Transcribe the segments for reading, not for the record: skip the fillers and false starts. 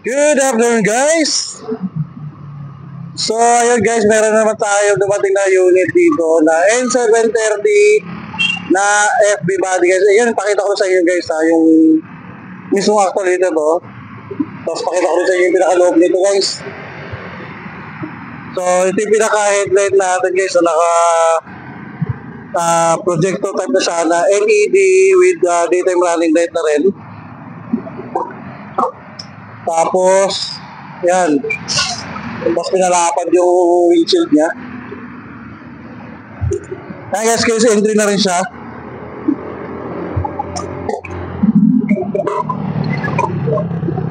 Good afternoon, guys! So, ayun guys, meron naman tayo dumating na unit dito na N730 na FB body guys. Ayun, pakita ko sa inyo guys ha, yung mismong actuator to. Tapos pakita ko sa inyo yung pinaka-loob nito guys. So, ito yung pinaka-headlight natin guys na naka projector type na siya na LED with daytime running light na rin. Tapos, yan. Mas pinalapad yung windshield niya. Ayan guys, keyless entry na rin siya.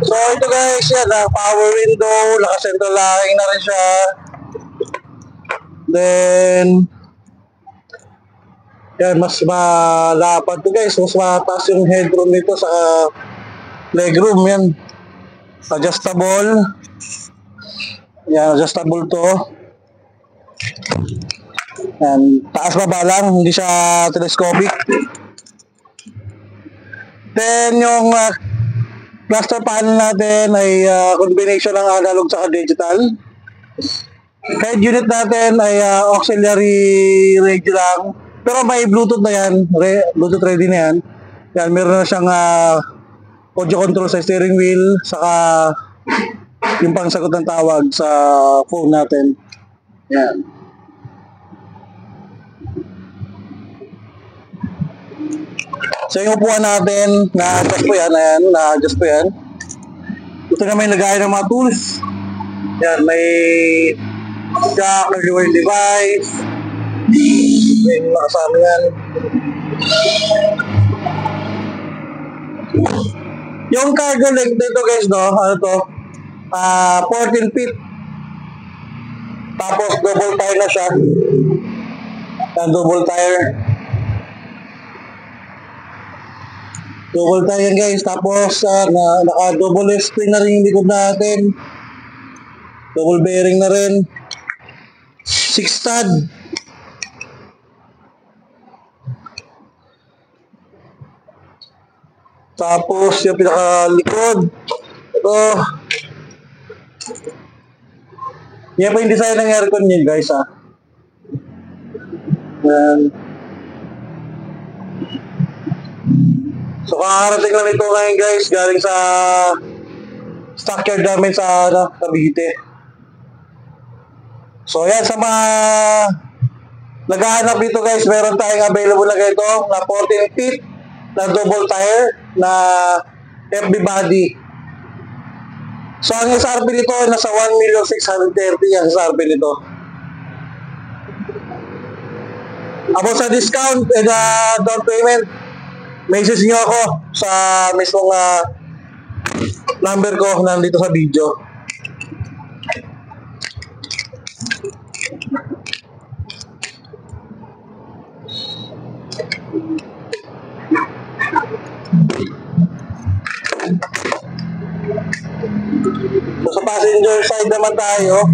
So ito guys, yan, power window, naka-central locking na rin siya. Then, yan, mas malapad to guys, mas mataas yung headroom nito sa legroom, yan. Adjustable. Yan, adjustable to. Yan, taas baba lang, hindi siya telescopic. Then yung cluster panel natin ay combination ng analog sa digital. Head unit natin ay auxiliary radio lang. Pero may Bluetooth na yan, Bluetooth ready na yan. Yan, meron na siyang audio control sa steering wheel, saka yung pangsagot ng tawag sa phone natin. Yan. So yung upuan natin, na-adjust po yan, ayan, na-adjust po yan. Ito na may lagay ng mga tools. Yan, may jack, hardware device. May makasama yan. Yung cargo length dito guys, no, ano to? 14 feet. Tapos double tire na siya. Yan, double tire. Double tire yan guys. Tapos naka-double spring na rin yung likod natin. Double bearing na rin. 6 stud. Tapos yung pinakalikod. Ito. Yan pa yung design ng aircon niya guys ha. Yan. So kakarating lang ito ngayon guys, galing sa stockyard namin sa Cavite. So yan, sa mga naghahanap dito guys, meron tayong available na ganito na 14 feet na double tire na FB body. So ang SRP nito nasa 1,630,000 ang SRP nito. About sa discount and down payment, message nyo ako sa mismong number ko nandito sa video. So sa passenger side naman tayo.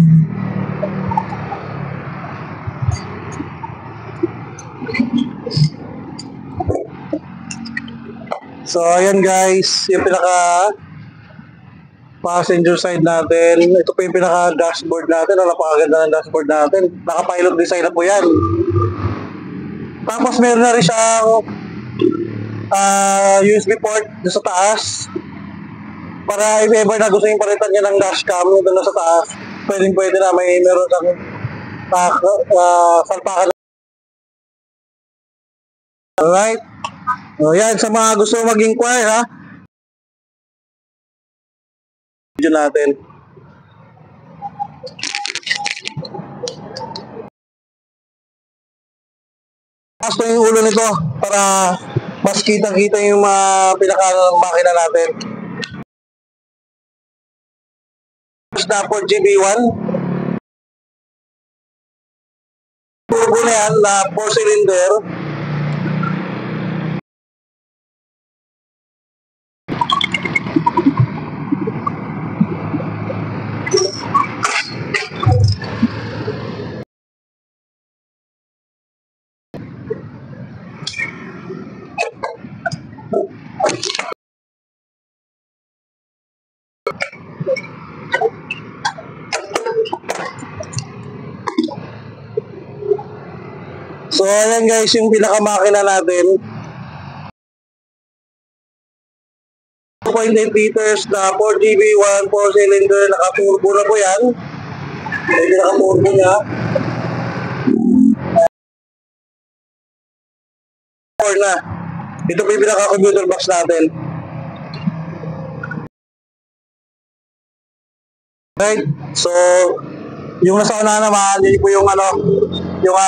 So ayan guys, yung pinaka passenger side natin. Ito po yung pinaka dashboard natin. Napakaganda ng dashboard natin. Naka-pilot design na po yan. Tapos meron na rin siyang USB port sa taas. Para if ever na gusto yung palitan niya ng dashcam doon na sa taas, pwede na may meron kang salpakan. Alright. O yan, sa mga gusto mag-inquire ha, video natin. Pasto yung ulo nito para mas kita-kita yung mga pinaka ng makina natin. Stafford GB1 turbo na yan na 4-cylinder. So, ayan guys, yung pinakamakina natin. 2.8 liters na 4GB, 4-cylinder, naka-turbo na po yan. Ito naka-turbo niya. 4 na. Ito po yung pinaka-commuter box natin. Right, so yung nasa una naman, yun po yung yung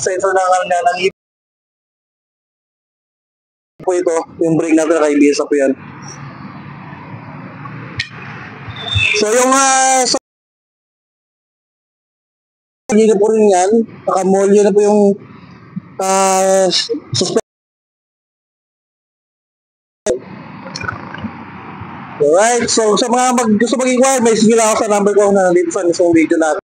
sensor ng po ito, yung brake natin naka-ABS po yan. So yung hindi na po rin yan, nakamolyo na po yung suspension. Alright, so sa mga gusto mag-inquire, may sige lang ako sa number ko na nandito sa mismong video natin.